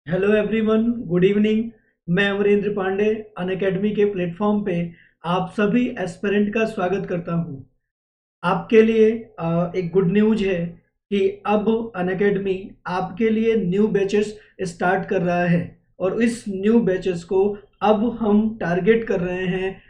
Hello everyone, good evening. मैं Amarendra Pandey Unacademy के platform पे आप सभी एस्पिरेंट का स्वागत करता हूं। आपके लिए एक गुड न्यूज है कि अब अनअकैडमी आपके लिए न्यू बैचेस स्टार्ट कर रहा है और इस न्यू बैचेस को अब हम टारगेट कर रहे हैं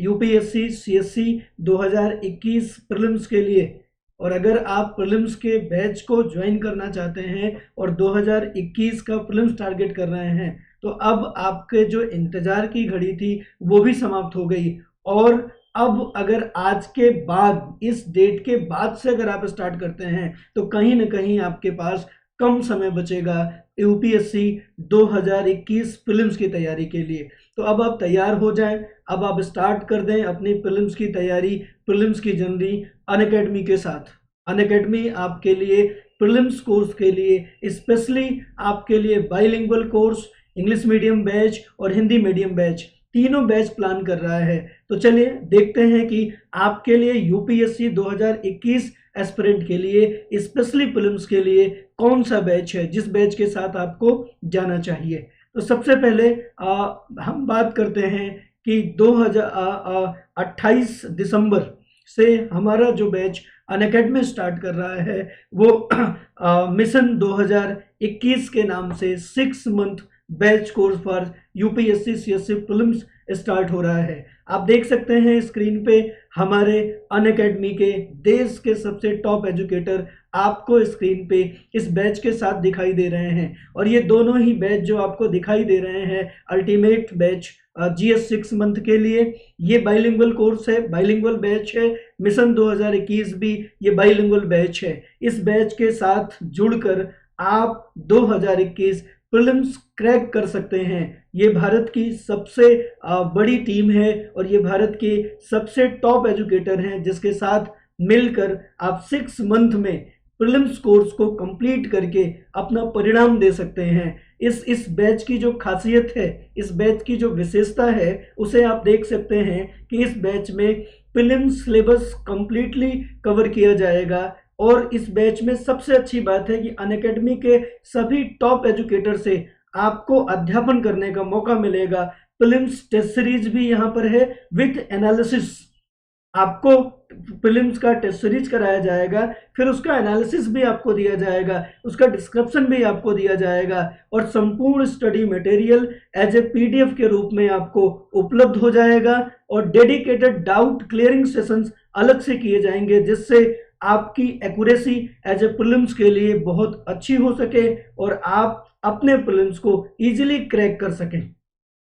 यूपीएससी सीएससी 2021 प्रीलिम्स के लिए। और अगर आप प्रीलिम्स के बैच को ज्वाइन करना चाहते हैं और 2021 का प्रीलिम्स टारगेट कर रहे हैं तो अब आपके जो इंतजार की घड़ी थी वो भी समाप्त हो गई। और अब अगर आज के बाद इस डेट के बाद से अगर आप स्टार्ट करते हैं तो कहीं ना कहीं आपके पास कम समय बचेगा यूपीएससी 2021 प्रीलिम्स की तैयारी के लिए। तो अब आप तैयार हो जाएं, अब आप स्टार्ट कर दें अपनी प्रीलिम्स की तैयारी, प्रीलिम्स की जर्नी अनअकैडमी के साथ। अनअकैडमी आपके लिए प्रीलिम्स कोर्स के लिए स्पेशली आपके लिए bilingual course, English medium batch और हिंदी मीडियम बैच, तीनों बैच प्लान कर रहा है। तो चलिए देखते हैं कि आपके लिए यूपीएससी 2021 एस्पिरेंट के लिए स्पेशली प्रीलिम्स के लिए कौन सा बैच है जिस बैच के साथ आपको जाना चाहिए। तो सबसे पहले हम बात करते हैं कि 2028 दिसंबर से हमारा जो बैच अनअकैडमी स्टार्ट कर रहा है वो मिशन 2021 के नाम से 6 month batch course for UPSC CSC prelims start हो रहा है। आप देख सकते हैं स्क्रीन पे हमारे अनअकैडमी के देश के सबसे टॉप एजुकेटर आपको स्क्रीन पे इस बैच के साथ दिखाई दे रहे हैं। और ये दोनों ही बैच जो आपको दिखाई दे रहे हैं अल्टीमेट बैच जीएस 6 मंथ के लिए, ये बाइलिंगुअल कोर्स है, बाइलिंगुअल बैच है। मिशन 2021 भी ये बाइलिंगुअल बैच है। इस बैच के साथ जुड़कर आप 2021 प्रीलिम्स क्रैक कर सकते हैं। ये भारत की सबसे बड़ी टीम है और ये भारत के सबसे टॉप एजुकेटर हैं जिसके साथ मिलकर आप 6 मंथ में प्रीलिम्स कोर्स को कंप्लीट करके अपना परिणाम दे सकते हैं। इस बैच की जो खासियत है, इस बैच की जो विशेषता है उसे आप देख सकते हैं कि इस बैच में प्रीलिम्स सिलेबस कंप्लीटली कवर किया जाएगा। और इस बैच में सबसे अच्छी बात है कि अनअकैडमी के सभी टॉप एजुकेटर से आपको अध्यापन करने का मौका मिलेगा। प्रीलिम्स टेस्ट सीरीज भी यहाँ पर है विथ एनालिसिस। आपको प्रीलिम्स का टेस्ट सीरीज कराया जाएगा, फिर उसका एनालिसिस भी आपको दिया जाएगा, उसका डिस्क्रिप्शन भी आपको दिया जाएगा और संपूर्ण study material as a PDF के रूप में आपको उपलब्ध हो जाएगा। और डेडिकेटेड डाउट क्लियरिंग सेशंस अलग से किए जाएंगे जिससे आपकी एक्यूरेसी एज ए प्रीलिम्स के लिए बहुत अच्छी हो सके और आप अपने प्रीलिम्स को इजीली क्रैक कर सकें।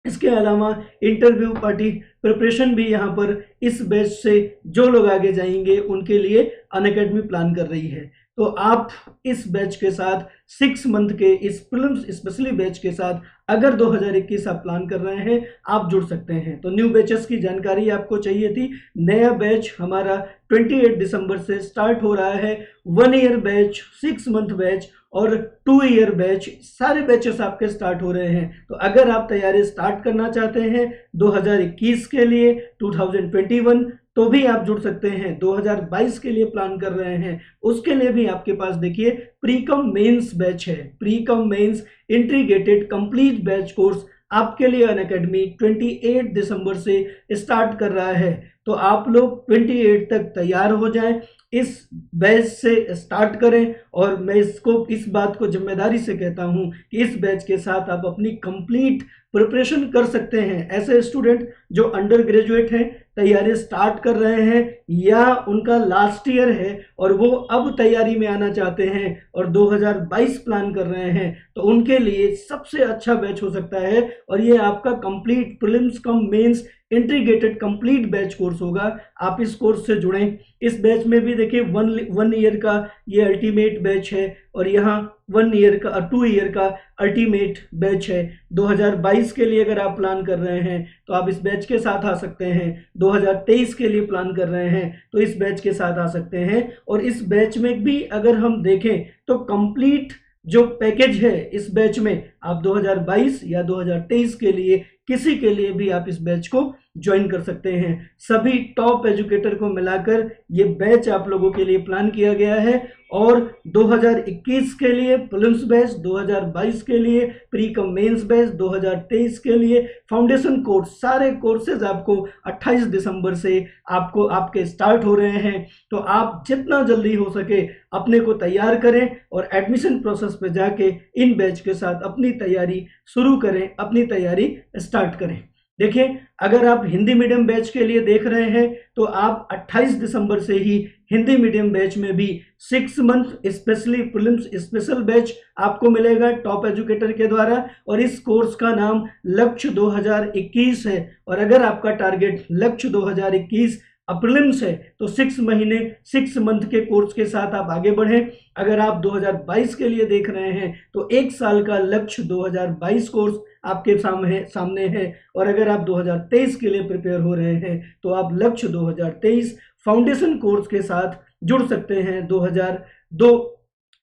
इसके अलावा इंटरव्यू पार्टी प्रिपरेशन भी यहाँ पर इस बैच से जो लोग आगे जाएंगे उनके लिए अनअकैडमी प्लान कर रही है। तो आप इस बैच के साथ 6 मंथ के इस प्रीलिम्स स्पेशली बैच के साथ अगर 2021 आप प्लान कर रहे हैं आप जुड़ सकते हैं। तो न्यू बैचेस की जानकारी आपको चाहिए थी। नया बैच हमारा 28 दिसंबर से स्टार्ट हो रहा है। 1 ईयर बैच, 6 मंथ बैच और 2 ईयर बैच, सारे बैचेस आपके स्टार्ट हो रहे हैं। तो अगर आप तैयारी स्टार्ट करना चाहते हैं 2021 के लिए, 2021, तो भी आप जुड़ सकते हैं। 2022 के लिए प्लान कर रहे हैं उसके लिए भी आपके पास देखिए प्रीकम मेंस बैच है। Pre cum mains integrated complete batch course आपके लिए अनअकैडमी 28 दिसंबर से स्टार्ट कर रहा है। तो आप लोग 28 तक तैयार हो जाएं, इस बैच से स्टार्ट करें। और मैं इस बात को जिम्मेदारी से कहता हूं कि इस बैच के साथ आप अपनी कंप्लीट प्रिपरेशन कर सकते हैं। ऐसे स्टूडेंट जो अंडर ग्रेजुएट हैं, तैयारी स्टार्ट कर रहे हैं या उनका लास्ट ईयर है और वो अब तैयारी में आना चाहते हैं और 2022 प्लान कर रहे हैं, तो उनके लिए सबसे अच्छा बैच हो सकता है। और ये आपका complete prelims cum mains integrated complete batch course होगा। आप इस कोर्स से जुड़ें। इस बैच में भी देखिए 1 ईयर का ये अल्टीमेट बैच है और यहाँ 1 ईयर का 2 ईयर का अल्टीमेट बैच है। 2022 के लिए अगर आप प्लान कर रहे हैं तो आप इस बैच के साथ आ सकते हैं। 2023 के लिए प्लान कर रहे हैं तो इस बैच के साथ आ सकते हैं। और इस बैच में भी अगर हम देखें तो कंप्लीट जो पैकेज है इस बैच में आप 2022 या 2023 के लिए किसी के लिए भी आप इस बैच को ज्वाइन कर सकते हैं। सभी टॉप एजुकेटर को मिलाकर ये बैच आप लोगों के लिए प्लान किया गया है और 2021 के लिए प्रीलिम्स बैच, 2022 के लिए प्री कम मेंस बैच, 2023 के लिए फाउंडेशन कोर्स, सारे कोर्सेज आपको 28 दिसंबर से आपको आपके स्टार्ट हो रहे हैं। तो आप जितना जल्दी हो सके अपने को तैयार करें और एडमिशन प्रोसेस पे जाके इन बैच के साथ अपनी तैयारी शुरू करें, अपनी तैयारी स्टार्ट करें। देखिए, अगर आप हिंदी मीडियम बैच के लिए देख रहे हैं तो आप 28 दिसंबर से ही हिंदी मीडियम बैच में भी 6 month specially prelims special batch आपको मिलेगा टॉप एजुकेटर के द्वारा और इस कोर्स का नाम लक्ष्य 2021 है। और अगर आपका टारगेट लक्ष्य 2021 प्रीलिम्स है तो 6 मंथ के कोर्स के साथ आप आगे बढ़ें। अगर आप 2022 के लिए देख रहे हैं तो 1 साल का लक्ष्य 2022 कोर्स आपके सामने है और अगर आप 2023 के लिए प्रिपेयर हो रहे हैं तो आप लक्ष्य 2023 फाउंडेशन कोर्स के साथ जुड़ सकते हैं।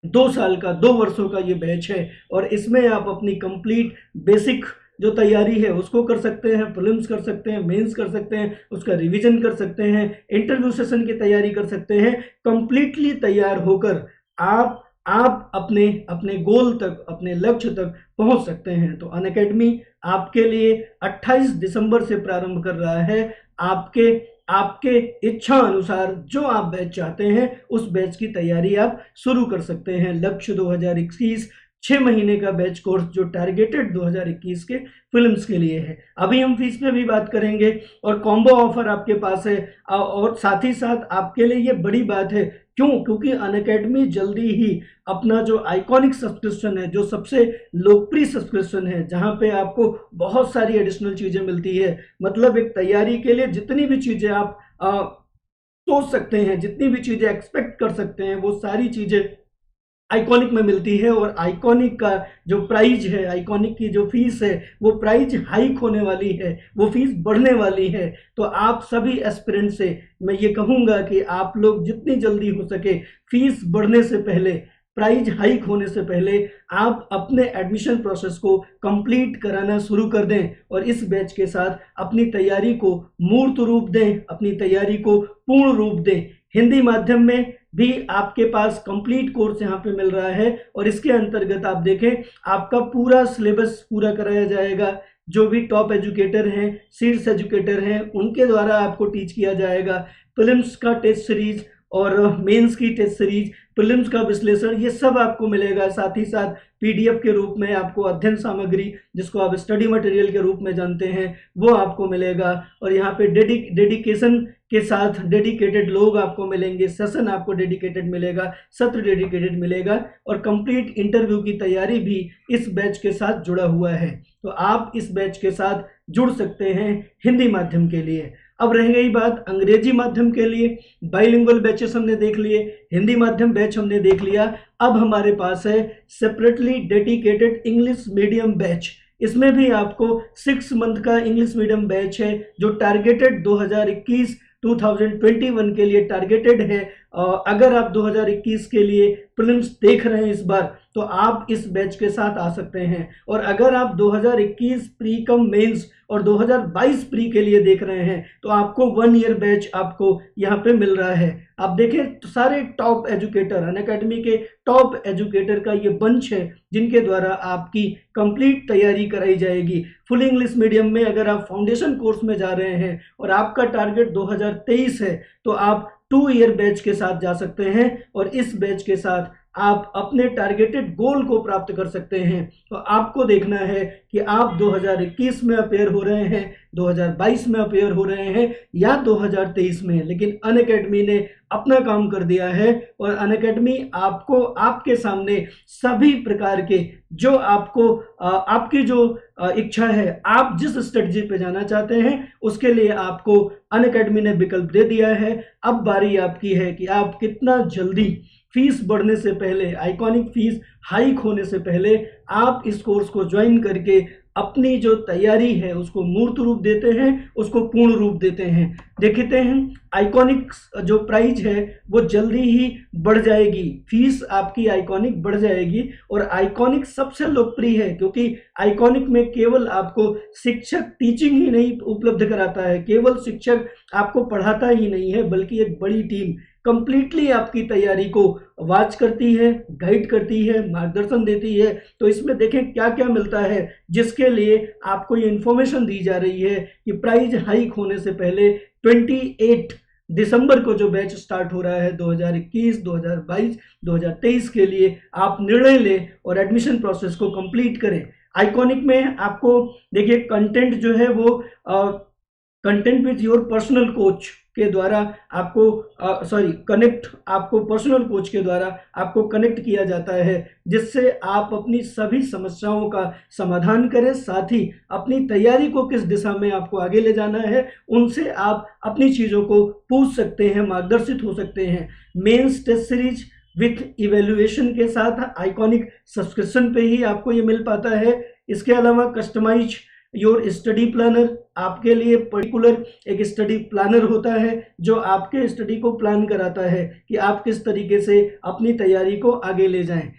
2 साल का 2 वर्षों का ये बैच है और इसमें आप अपनी कंप्लीट बेसिक जो तैयारी है उसको कर सकते हैं, प्रीलिम्स कर सकते हैं, मेंस कर सकते हैं, उसका रिवीजन कर सकते हैं, इंटरव्यू सेशन की तैयारी कर सकते हैं। कंप्लीटली तैयार होकर आप अपने गोल तक, अपने लक्ष्य तक पहुंच सकते हैं। तो अनअकैडमी आपके लिए 28 दिसंबर से प्रारंभ कर रहा है। आपके इच्छा अनुसार जो आप बैच चाहते हैं उस बैच की तैयारी आप शुरू कर सकते हैं। लक्ष्य 2021 6 महीने का बैच कोर्स जो टारगेटेड 2021 के फिल्म्स के लिए है। अभी हम फीस पे भी बात करेंगे और कॉम्बो ऑफर आपके पास है और साथ ही साथ आपके लिए ये बड़ी बात है। क्योंकि अनअकैडमी जल्दी ही अपना जो आइकॉनिक सब्सक्रिप्शन है, जो सबसे लोकप्रिय सब्सक्रिप्शन है, जहां पे आपको बहुत सारी एडिशनल चीजें मिलती है, मतलब एक तैयारी के लिए जितनी भी चीजें आप सोच सकते हैं, जितनी भी चीजें एक्सपेक्ट कर सकते हैं, वो सारी चीजें आइकॉनिक में मिलती है। और आइकॉनिक का जो प्राइस है, आइकॉनिक की जो फीस है, वो प्राइस हाइक होने वाली है, वो फीस बढ़ने वाली है। तो आप सभी एस्पिरेंट से मैं ये कहूँगा कि आप लोग जितनी जल्दी हो सके फीस बढ़ने से पहले, प्राइस हाइक होने से पहले आप अपने एडमिशन प्रोसेस को कंप्लीट कराना शुरू कर दें और इस बैच के साथ अपनी तैयारी को मूर्त रूप दें, अपनी तैयारी को पूर्ण रूप दें। हिंदी माध्यम में भी आपके पास कंप्लीट कोर्स यहाँ पे मिल रहा है और इसके अंतर्गत आप देखें आपका पूरा सिलेबस पूरा कराया जाएगा। जो भी टॉप एजुकेटर हैं, शीर्ष एजुकेटर हैं, उनके द्वारा आपको टीच किया जाएगा। प्रीलिम्स का टेस्ट सीरीज और मेंस की टेस्ट सीरीज, प्रीलिम्स का विश्लेषण, ये सब आपको मिलेगा। साथ ही साथ पीडीएफ के रूप में आपको अध्ययन सामग्री, जिसको आप स्टडी मटेरियल के रूप में जानते हैं, वो आपको मिलेगा। और यहाँ पे डेडिकेशन के साथ डेडिकेटेड लोग आपको मिलेंगे, सेशन आपको डेडिकेटेड मिलेगा, सत्र डेडिकेटेड मिलेगा और कंप्लीट इंटरव्यू की तैयारी भी इस बैच के साथ जुड़ा हुआ है। तो आप इस बैच के साथ जुड़ सकते हैं हिंदी माध्यम के लिए। अब रह गई बात अंग्रेजी माध्यम के लिए। बाइलिंगुअल बैचेस हमने देख लिए, हिंदी माध्यम बैच हमने देख लिया। अब हमारे पास है separately dedicated English medium batch. इसमें भी आपको 6 मंथ का इंग्लिश मीडियम बैच है जो टारगेटेड 2021 के लिए टारगेटेड है। अगर आप 2021 के लिए प्रीलिम्स देख रहे हैं इस बार, तो आप इस बैच के साथ आ सकते हैं। और अगर आप 2021 प्री कम मेंस और 2022 प्री के लिए देख रहे हैं तो आपको 1 ईयर बैच आपको यहाँ पे मिल रहा है। आप देखें तो सारे टॉप एजुकेटर, अनअकैडमी के टॉप एजुकेटर का ये बंच है जिनके द्वारा आपकी कंप्लीट तैयारी कराई जाएगी। फुल इंग्लिश मीडियम में अगर आप फाउंडेशन कोर्स में जा रहे हैं और आपका टारगेट 2023 है तो आप 2 ईयर बैच के साथ जा सकते हैं और इस बैच के साथ आप अपने टारगेटेड गोल को प्राप्त कर सकते हैं। तो आपको देखना है कि आप 2021 में अपेयर हो रहे हैं, 2022 में अपेयर हो रहे हैं या 2023 में, लेकिन अनअकैडमी ने अपना काम कर दिया है और अनअकैडमी आपको आपके सामने सभी प्रकार के जो आपको आपकी जो इच्छा है, आप जिस स्ट्रेटजी पे जाना चाहते हैं उसके लिए आपको अनअकैडमी ने विकल्प दे दिया है। अब बारी आपकी है कि आप कितना जल्दी फीस बढ़ने से पहले, आइकॉनिक फीस हाइक होने से पहले आप इस कोर्स को ज्वाइन करके अपनी जो तैयारी है उसको मूर्त रूप देते हैं, उसको पूर्ण रूप देते हैं। देखते हैं आइकॉनिक जो प्राइस है वो जल्दी ही बढ़ जाएगी, फीस आपकी आइकॉनिक बढ़ जाएगी। और आइकॉनिक सबसे लोकप्रिय है क्योंकि आइकॉनिक में केवल आपको शिक्षक टीचिंग ही नहीं उपलब्ध कराता है, केवल शिक्षक आपको पढ़ाता ही नहीं है, बल्कि एक बड़ी टीम कंप्लीटली आपकी तैयारी को वॉच करती है, गाइड करती है, मार्गदर्शन देती है। तो इसमें देखें क्या क्या मिलता है, जिसके लिए आपको ये इंफॉर्मेशन दी जा रही है कि प्राइस हाइक होने से पहले 28 दिसंबर को जो बैच स्टार्ट हो रहा है 2021, 2022, 2023 के लिए आप निर्णय लें और एडमिशन प्रोसेस को कंप्लीट करें। आइकॉनिक में आपको देखिए कंटेंट जो है वो content with your personal coach के द्वारा आपको कनेक्ट आपको पर्सनल कोच के द्वारा आपको कनेक्ट किया जाता है, जिससे आप अपनी सभी समस्याओं का समाधान करें। साथ ही अपनी तैयारी को किस दिशा में आपको आगे ले जाना है उनसे आप अपनी चीज़ों को पूछ सकते हैं, मार्गदर्शित हो सकते हैं। Mains test series with evaluation के साथ आइकॉनिक सब्सक्रिप्शन पे ही आपको ये मिल पाता है। इसके अलावा कस्टमाइज योर स्टडी प्लानर, आपके लिए पर्टिकुलर एक स्टडी प्लानर होता है जो आपके स्टडी को प्लान कराता है कि आप किस तरीके से अपनी तैयारी को आगे ले जाएं।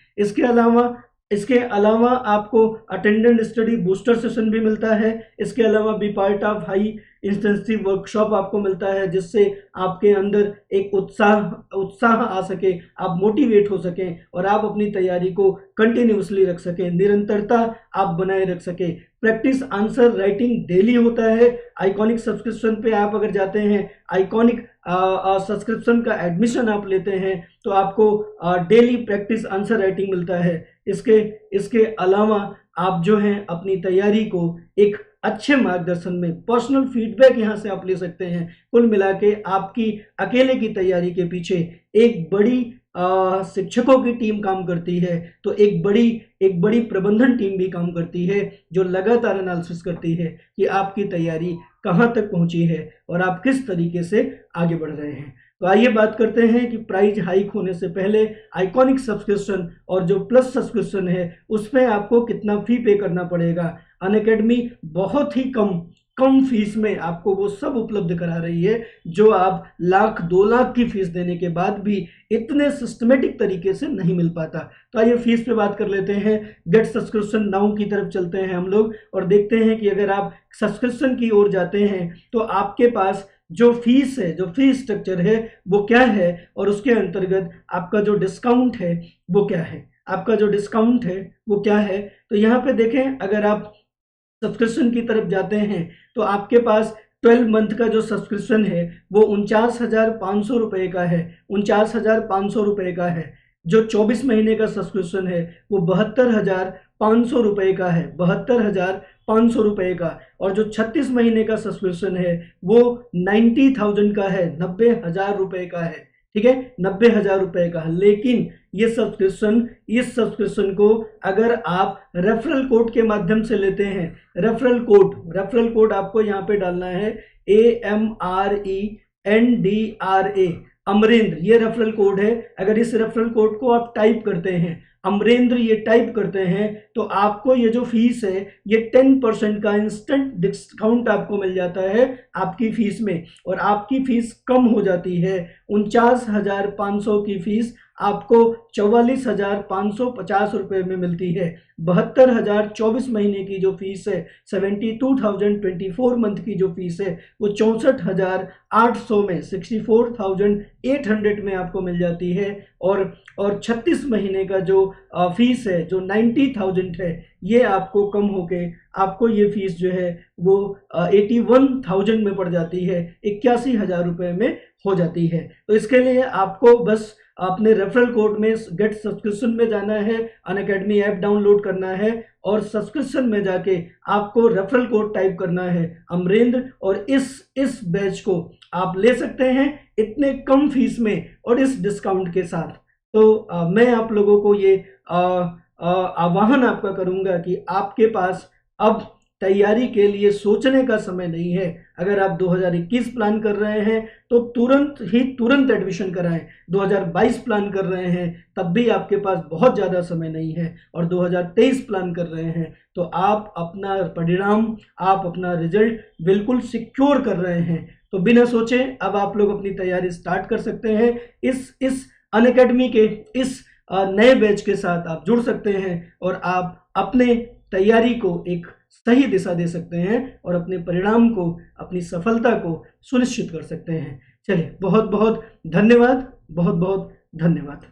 इसके अलावा आपको अटेंडेंट स्टडी बूस्टर सेशन भी मिलता है। इसके अलावा be part of high intensive workshop आपको मिलता है, जिससे आपके अंदर एक उत्साह आ सके, आप मोटिवेट हो सकें और आप अपनी तैयारी को कंटिन्यूसली रख सकें, निरंतरता आप बनाए रख सकें। प्रैक्टिस आंसर राइटिंग डेली होता है। आइकॉनिक सब्सक्रिप्शन पे आप अगर जाते हैं, आइकॉनिक सब्सक्रिप्शन का एडमिशन आप लेते हैं तो आपको डेली प्रैक्टिस आंसर राइटिंग मिलता है। इसके अलावा आप जो हैं अपनी तैयारी को एक अच्छे मार्गदर्शन में पर्सनल फीडबैक यहाँ से आप ले सकते हैं। कुल मिला के आपकी अकेले की तैयारी के पीछे एक बड़ी शिक्षकों की टीम काम करती है, तो एक बड़ी प्रबंधन टीम भी काम करती है जो लगातार एनालिसिस करती है कि आपकी तैयारी कहाँ तक पहुँची है और आप किस तरीके से आगे बढ़ रहे हैं। तो आइए बात करते हैं कि प्राइस हाइक होने से पहले आइकॉनिक सब्सक्रिप्शन और जो प्लस सब्सक्रिप्शन है उसमें आपको कितना फी पे करना पड़ेगा। अनअकैडमी बहुत ही कम फीस में आपको वो सब उपलब्ध करा रही है जो आप लाख 2 लाख की फीस देने के बाद भी इतने सिस्टमेटिक तरीके से नहीं मिल पाता। तो आइए फीस पे बात कर लेते हैं। गेट सब्सक्रिप्शन नाउ की तरफ चलते हैं हम लोग और देखते हैं कि अगर आप सब्सक्रिप्शन की ओर जाते हैं तो आपके पास जो फीस है, जो फीस स्ट्रक्चर है वो क्या है और उसके अंतर्गत आपका जो डिस्काउंट है वो क्या है, तो यहाँ पे देखें, अगर आप सब्सक्रिप्शन की तरफ जाते हैं तो आपके पास 12 मंथ का जो सब्सक्रिप्शन है वो 49,500 रुपये का है, 49,500 रुपये का है। जो 24 महीने का सब्सक्रिप्शन है वो 72,500 रुपये का है, 72,500 रुपये का। और जो 36 महीने का सब्सक्रिप्शन है वो 90,000 का है, 90,000 रुपये का है। ठीक है, 90,000 रुपये का। लेकिन इस सब्सक्रिप्शन को अगर आप रेफरल कोड के माध्यम से लेते हैं, रेफरल कोड आपको यहाँ पे डालना है AMRENDRA, अमरेंद्र, ये रेफरल कोड है। अगर इस रेफरल कोड को आप टाइप करते हैं, अमरेंद्र ये टाइप करते हैं, तो आपको ये जो फीस है ये 10% का इंस्टेंट डिस्काउंट आपको मिल जाता है आपकी फीस में, और आपकी फीस कम हो जाती है। 49,500 की फीस आपको 44,550 रुपये में मिलती है। 72,000 24 महीने की जो फीस है, 72,024 मंथ की जो फीस है वो 64,800 में, 64,800 में आपको मिल जाती है। और 36 महीने का जो फीस है, जो 90,000 है, ये आपको कम होके आपको ये फीस जो है वो 81,000 में पड़ जाती है, 81,000 रुपये में हो जाती है। तो इसके लिए आपको बस अपने रेफरल कोड में गेट सब्सक्रिप्शन में जाना है, अनअकैडमी ऐप डाउनलोड करना है और सब्सक्रिप्शन में जाके आपको रेफरल कोड टाइप करना है अमरेंद्र, और इस बैच को आप ले सकते हैं इतने कम फीस में और इस डिस्काउंट के साथ। तो मैं आप लोगों को ये आह्वान आपका करूंगा कि आपके पास अब तैयारी के लिए सोचने का समय नहीं है। अगर आप 2021 प्लान कर रहे हैं तो तुरंत एडमिशन कराएं। 2022 प्लान कर रहे हैं तब भी आपके पास बहुत ज़्यादा समय नहीं है, और 2023 प्लान कर रहे हैं तो आप अपना परिणाम, आप अपना रिजल्ट बिल्कुल सिक्योर कर रहे हैं। तो बिना सोचे अब आप लोग अपनी तैयारी स्टार्ट कर सकते हैं। इस अनअकैडमी के इस नए बैच के साथ आप जुड़ सकते हैं और आप अपने तैयारी को एक सही दिशा दे सकते हैं और अपने परिणाम को, अपनी सफलता को सुनिश्चित कर सकते हैं। चलिए, बहुत बहुत धन्यवाद, बहुत बहुत धन्यवाद।